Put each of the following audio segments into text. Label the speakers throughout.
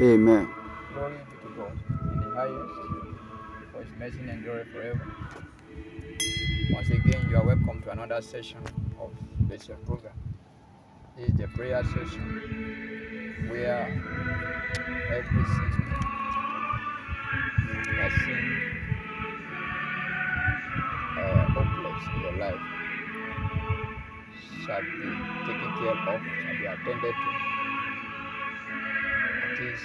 Speaker 1: Amen.
Speaker 2: Glory be to God in the highest, for His mercy endureth forever. Once again, you are welcome to another session of this program. This is the prayer session where every sin that seems hopeless in your life shall be taken care of, shall be attended to. It is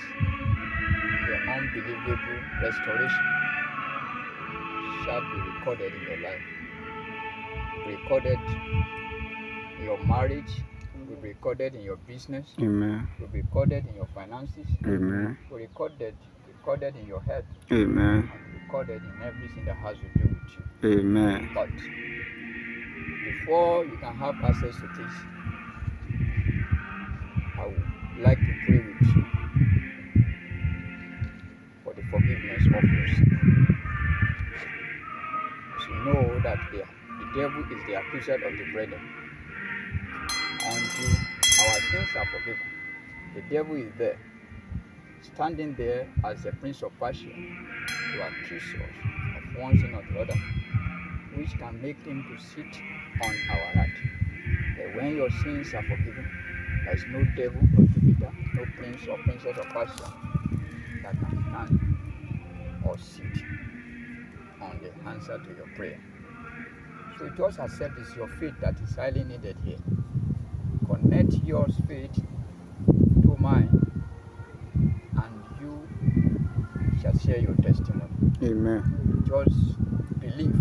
Speaker 2: your unbelievable restoration shall be recorded in your life. Recorded in your marriage, will be recorded in your business.
Speaker 1: Amen.
Speaker 2: Will be recorded in your finances.
Speaker 1: Amen.
Speaker 2: Will be recorded in your health.
Speaker 1: Amen.
Speaker 2: And recorded in everything that has to do with you.
Speaker 1: Amen.
Speaker 2: But before you can have access to this, I would like to pray with you for the forgiveness of your sin. You know that the devil is the accuser of the brethren. Until our sins are forgiven, the devil is there, standing there as the prince of Persia to accuse us of one sin or the other, which can make him to sit on our heart. But when your sins are forgiven, there is no devil, no Jupiter, no prince or princess of Persia that can stand or sit on the answer to your prayer. So just accept it's your faith that is highly needed here. Connect your faith to mine, and you shall share your testimony.
Speaker 1: Amen.
Speaker 2: Just believe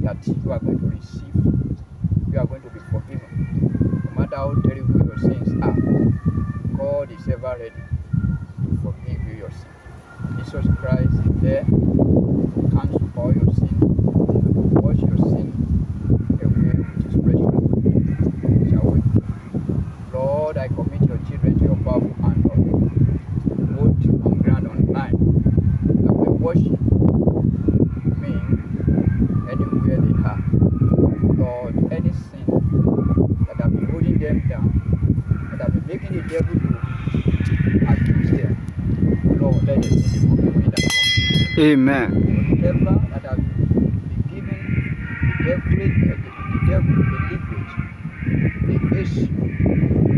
Speaker 2: that you are going to receive, you are going to be forgiven. No matter how terrible your sins are, God is ever ready to forgive you your sin. Jesus Christ is there to cancel all your sin and to wash your sin away with His precious blood. Shall we? Lord, I commit your children to your powerful hand, Lord. Both on ground and online, that we worship me anywhere they are. Lord, any sin that have been holding them down, that have been making the devil to accuse them, Lord, let the sin be forgiven in that moment.
Speaker 1: Amen.
Speaker 2: Whatever that has been given the devil a leverage, the issue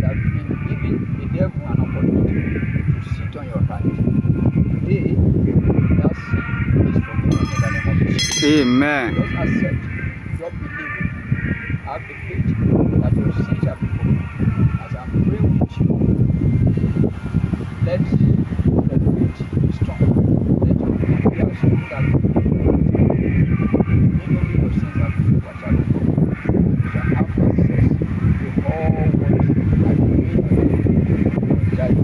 Speaker 2: that has been giving the devil an opportunity to sit on your heart. Today, that sin is forgiven in the name of Jesus.
Speaker 1: Amen.
Speaker 2: Just accept, just believe it. Have the faith that your sins shall be forgiven. As I'm praying with you, let your faith be strong. Let your faith be as strong as immediately your sins are forgiven. What shall be forgiven? You shall have access to all what I made your child.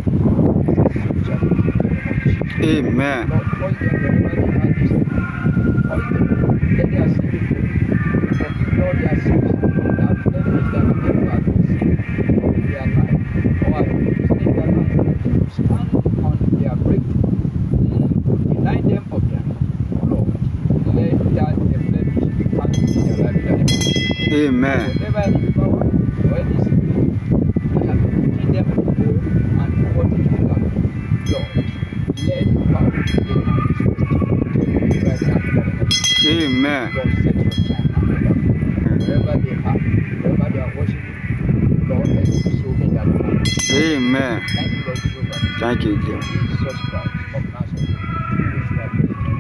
Speaker 1: Amen.
Speaker 2: Lord, cause them wherever they are this morning. Cause them. Let their sin be forgiven. Forgive all their sins. That enemies that the devil has been seen in their life or has been using in their life to stand on their breakthrough, to deny them of them. Lord, let that deflect happen in their life in the name of Jesus.
Speaker 1: Amen.
Speaker 2: Whatever any power or any spirit that has been putting them to go and do what it will happen, Lord, let the power be manifested right now in the name of Jesus.
Speaker 1: Amen.
Speaker 2: Lord, set your son wherever they are, wherever they are worshiping, Lord, let it be so in that moment.
Speaker 1: Amen.
Speaker 2: Thank you, Lord Jehovah.
Speaker 1: Thank you,
Speaker 2: In
Speaker 1: dear.
Speaker 2: Jesus Christ of Nazareth, through which we are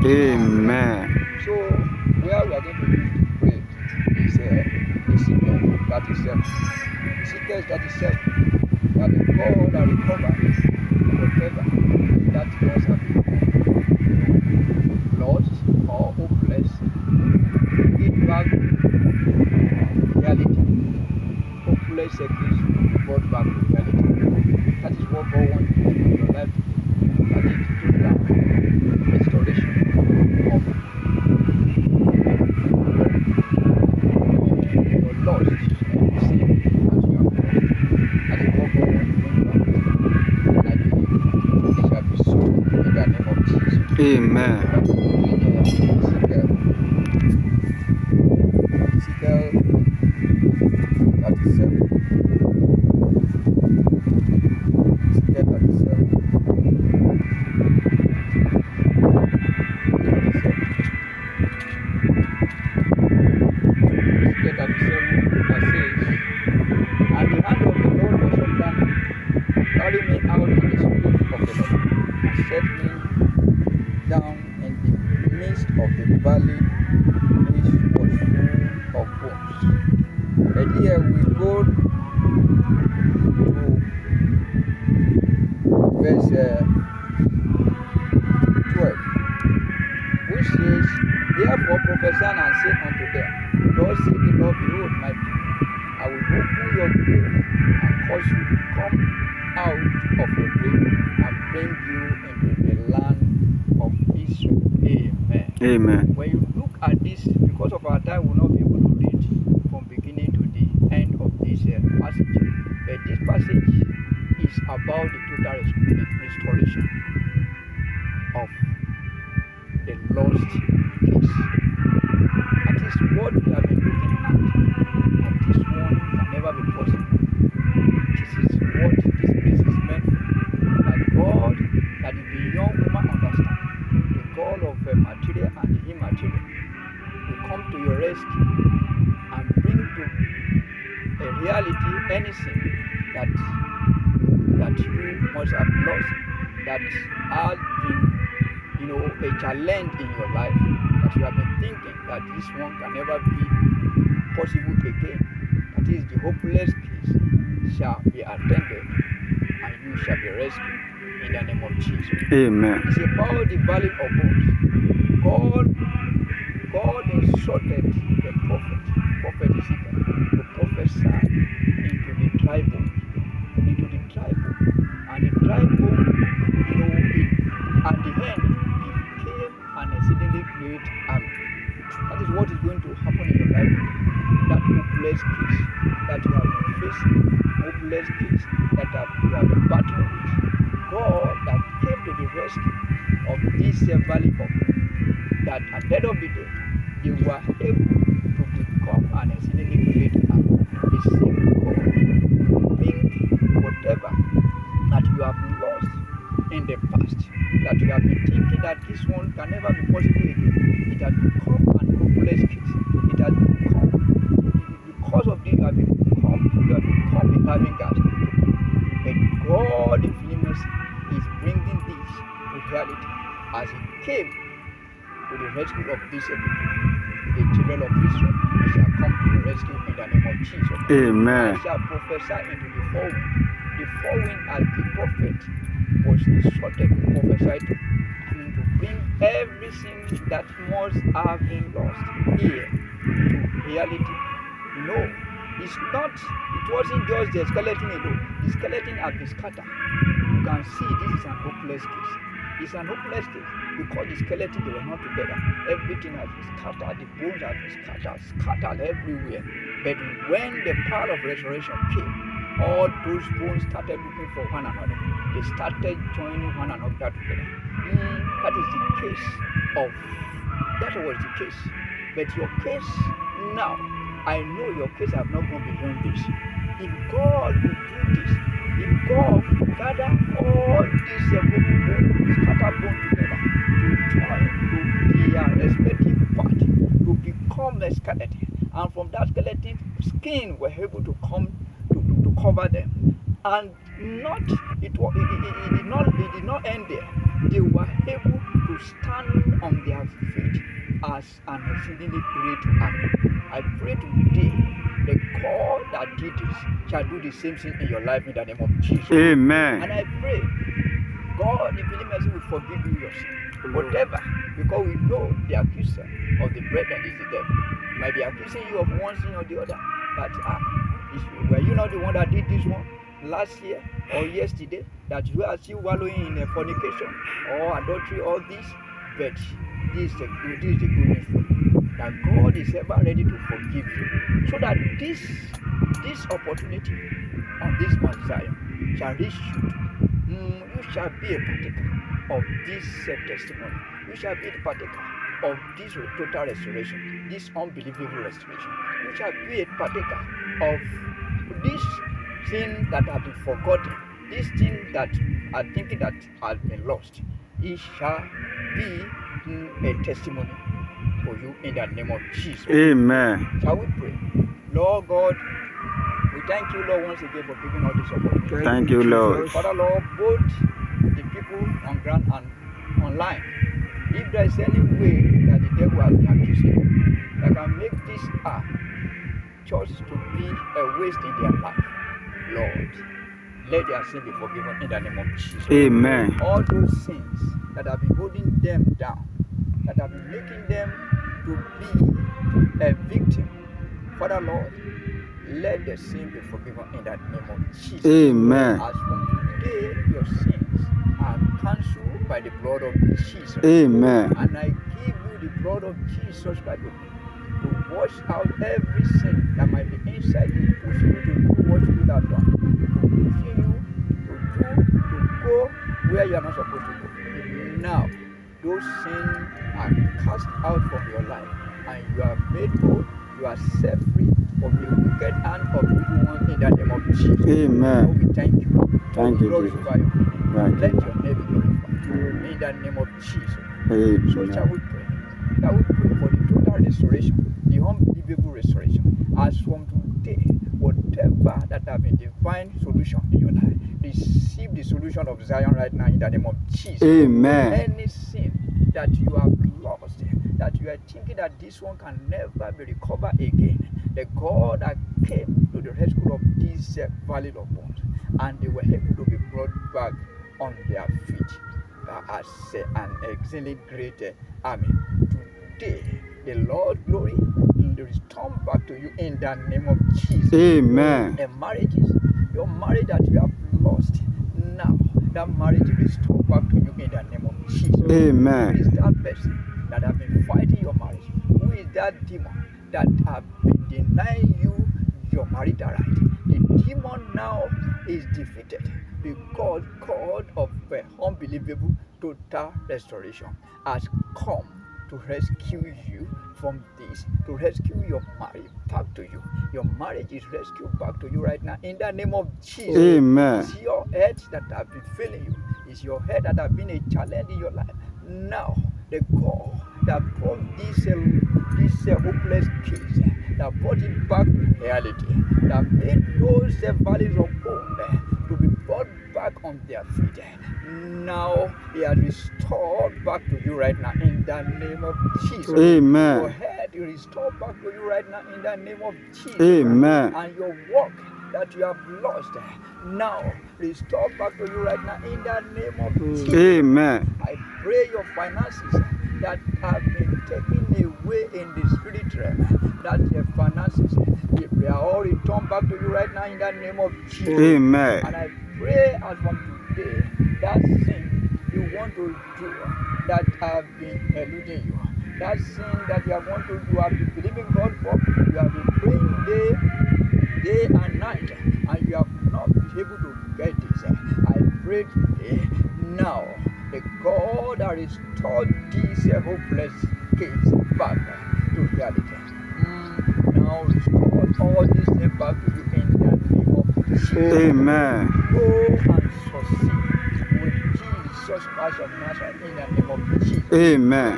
Speaker 2: praying.
Speaker 1: Amen.
Speaker 2: So, where we are going to use to pray is Ezekiel 37. Ezekiel 37, that the God that recovers whatever that must have been lost or hopeless, get back reality. Hopeless circles brought back to reality. That is what God wants to do in your life today. That is total restoration of your lost sin that you have lost. That is what God wants to bring back. And I believe it shall be so in the name of Jesus.
Speaker 1: Amen.
Speaker 2: Ezekiel 37. Ezekiel 37. and set me down in the midst of the valley which was full of bones. And here we go to verse 12, which says, Therefore prophesy and say unto them, Thus saith the Lord, behold, my people, I will open your grave and cause you to come out of your grave and bring you into the land of Israel. Amen.
Speaker 1: Amen.
Speaker 2: When you look at this, because of our time, we will not be able to read from beginning to the end of this passage. But this passage is about the total restoration of the lost case. That is what we have been looking at. And this one can never be possible. This is what this place is meant for. That God, that is beyond human understanding, the God of the material and the immaterial, will come to your rescue and bring to a reality anything that you must have lost, that has been, a challenge in your life, that you have been thinking that this one can never be possible again. That is, the hopeless case shall be attended and you shall be rescued in the name of Jesus.
Speaker 1: Amen.
Speaker 2: It's about the valley of bones. God instructed the prophet Ezekiel, to prophesy into the dry bone. And the dry bone, at the end, became an exceedingly great army. That is what is going to happen in your life. That hopeless case that you have been facing, hopeless case that you have been battling with, God that came to the rescue of this valley of bones, that at the end of the day, they were able to become an exceedingly great army. The same God will bring whatever that you have lost in the past, that you have been thinking that this one can never be possible again. It has become an hopeless case. It has become, because of this, you have become a having gas. But God in His mercy is bringing this to reality as He came to the rescue of these people, the children of Israel. He shall come to the rescue in the name of Jesus.
Speaker 1: Amen.
Speaker 2: I shall prophesy into the forewind. The forewind, as the prophet was instructed to prophesy to bring everything that must have been lost here to reality. No, it wasn't just the skeleton alone. The skeleton has been scattered. You can see this is an hopeless case. It's an hopeless case because the skeleton, they were not together. Everything has been scattered, the bones have been scattered everywhere. But when the power of resurrection came, all those bones started looking for one another. They started joining one another together. That was the case. But your case now, I know your case have not gone beyond this. If God will do this, if God gather all these broken bones, scattered bones together, to join to their respective part, to become a skeleton, and from that skeleton, skin were able to come to cover them, and it did not end there. They were able to stand on their feet as an exceedingly great army. I pray today, the God that did this shall do the same thing in your life in the name of Jesus.
Speaker 1: Amen.
Speaker 2: And I pray, God in His mercy will forgive you your sin. Whatever, because we know the accuser of the brethren is the devil. He might be accusing you of one sin or the other. That were you not the one that did this one last year or yesterday? That you are still wallowing in fornication or adultery, all this. But this is the good news for you, that God is ever ready to forgive you, so that this opportunity on this Mount Zion shall reach you. You shall be a partaker of this testimony. You shall be a partaker of this total restoration, this unbelievable restoration. You shall be a partaker of this thing that has been forgotten, this thing that I think that has been lost. It shall be a testimony for you in the name of Jesus.
Speaker 1: Amen.
Speaker 2: Shall we pray? Lord God, we thank you, Lord, once again for giving us this opportunity.
Speaker 1: Thank you, Lord.
Speaker 2: Father, Lord, both the people on ground and online. If there is any way that the devil has been accusing you, that can make this church to be a waste in their life, Lord, let their sin be forgiven in the name of Jesus.
Speaker 1: Amen.
Speaker 2: All those sins that have been holding them down, that have been making them to be a victim, Father Lord, let the sin be forgiven in the name of Jesus.
Speaker 1: Amen.
Speaker 2: As from today, your sins are cancelled by the blood of Jesus.
Speaker 1: Amen.
Speaker 2: And I give you the blood of Jesus Christ to wash out every sin that might be inside you, pushing you to do what you have done, to pushing you to go where you are not supposed to go. Now, those sins are cast out from your life, and you are made whole. You are set free from the wicked hand of evil one in the name of Jesus.
Speaker 1: Amen.
Speaker 2: Lord, we thank you.
Speaker 1: Thank you,
Speaker 2: glorify you.
Speaker 1: Thank
Speaker 2: Let
Speaker 1: you.
Speaker 2: your name be glorified in the name of Jesus.
Speaker 1: Amen.
Speaker 2: So shall we pray. Shall we pray for the total restoration, the unbelievable restoration. As from today, whatever that have been divine solution in your life, receive the solution of Zion right now in the name of Jesus.
Speaker 1: Amen.
Speaker 2: Any sin that you have lost, that you are thinking that this one can never be recovered again, the God that came to the rescue of this valley of bones, and they were able to be brought back on their feet as an excellent great army. Today, the Lord glory will return back to you in the name of Jesus.
Speaker 1: Amen.
Speaker 2: And marriages, your marriage that you have lost, now that marriage will restore back to you in the name of Jesus.
Speaker 1: Amen.
Speaker 2: Who is that person that have been fighting your marriage? Who is that demon that have been denying you your marital right? The demon now is defeated because God of unbelievable total restoration has come to rescue you from this, to rescue your marriage back to you. Your marriage is rescued back to you right now in the name of Jesus.
Speaker 1: Amen.
Speaker 2: It's your head that have been failing you. It's your head that have been a challenge in your life. Now, the God that brought this hopeless case, that brought it back to reality, that made those valleys of bone to be brought back on their feet. Now he has restored back to you right now in the name of Jesus.
Speaker 1: Amen.
Speaker 2: Your head is restored back to you right now in the name of Jesus.
Speaker 1: Amen.
Speaker 2: And your work that you have lost now restored back to you right now in the name of Jesus.
Speaker 1: Amen.
Speaker 2: I pray your finances that have been taken away in the spirit realm, that your finances, they are all returned back to you right now in the name of Jesus.
Speaker 1: Amen.
Speaker 2: And I pray as from today, that sin you want to do that have been eluding you, that sin that you have been believing God for, you have been praying day and night, and you have not been able to get this. I pray today, now, the God that restored this hopeless case back to reality. Now restore all these things back to you in the name of Jesus.
Speaker 1: Amen.
Speaker 2: Go and succeed with Jesus Christ of Nazareth in the name of Jesus.
Speaker 1: Amen.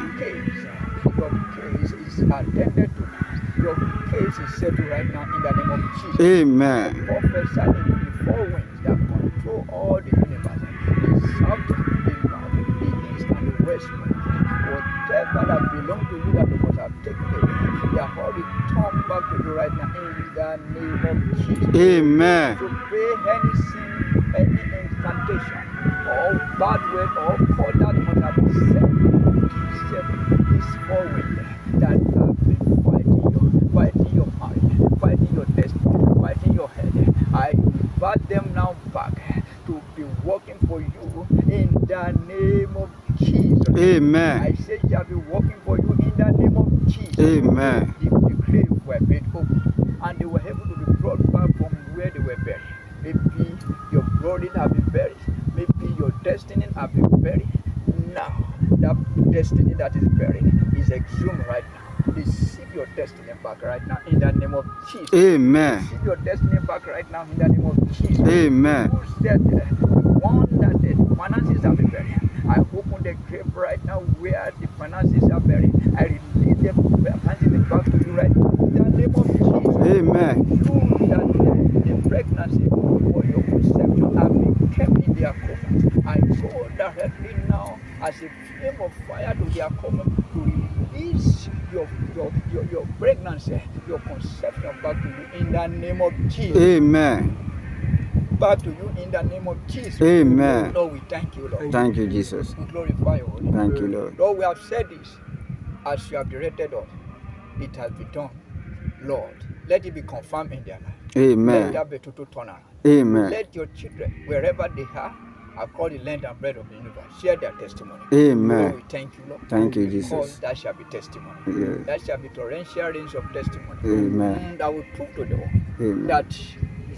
Speaker 2: Your case is attended to now. Your case is settled right now in the name of Jesus.
Speaker 1: Amen.
Speaker 2: Prophesy into the four winds that control all the universe, the south, the north, the east, and the west. Whatever that belongs to you that you must have taken away, they are all returned back to you right now in the name of Jesus.
Speaker 1: Amen.
Speaker 2: To pray any sin, any incantation, or bad word, or call that must have been said, this four winds that have been fighting your mind, fighting your destiny, fighting your head. I invite them now back to be working for you in the name of Jesus.
Speaker 1: Amen.
Speaker 2: I say shall be working for you in the name of Jesus.
Speaker 1: Amen.
Speaker 2: The grave were made open, and they were able to be brought back from where they were buried. Maybe your glory have been buried. Maybe your destiny have been buried. Now, that destiny that is buried is exhumed right now. Receive your destiny back right now in the name of Jesus.
Speaker 1: Amen.
Speaker 2: Receive your destiny back right now in the name of Jesus.
Speaker 1: Amen.
Speaker 2: Who said the one that the finances have been buried? I open the grave right now where the finances are buried. I release the finances back to you right now in the name of Jesus.
Speaker 1: Amen.
Speaker 2: You that the pregnancy or your conception have been kept in their coma. I go directly now as a flame of fire to their common to release your pregnancy, your conception back to you in the name of Jesus.
Speaker 1: Amen.
Speaker 2: Back to you in the name of Jesus.
Speaker 1: Amen.
Speaker 2: Lord, we thank you, Lord.
Speaker 1: Thank you, Jesus.
Speaker 2: We glorify your holy name.
Speaker 1: Thank you, Lord.
Speaker 2: Lord, we have said this as you have directed us. It has been done. Lord, let it be confirmed in their life.
Speaker 1: Amen.
Speaker 2: Let that be total turnaround.
Speaker 1: Amen.
Speaker 2: Let your children, wherever they are, called the length and breadth of the universe, share their testimony.
Speaker 1: Amen.
Speaker 2: Lord, we thank you, Lord.
Speaker 1: Thank you,
Speaker 2: Because
Speaker 1: Jesus.
Speaker 2: that shall be testimony.
Speaker 1: Yes.
Speaker 2: That shall be torrential rains of testimony.
Speaker 1: Amen.
Speaker 2: That will prove to the world
Speaker 1: Amen.
Speaker 2: that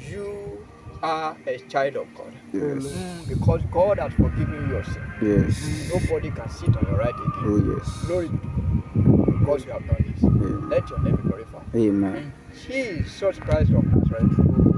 Speaker 2: you are a child of God.
Speaker 1: Yes.
Speaker 2: Because God has forgiven you your sin.
Speaker 1: Yes.
Speaker 2: Nobody can sit on your right again.
Speaker 1: Oh, yes.
Speaker 2: Glory be to God. Because you have done this.
Speaker 1: Amen.
Speaker 2: Let your name be glorified.
Speaker 1: Amen.
Speaker 2: In Jesus Christ of Nazareth.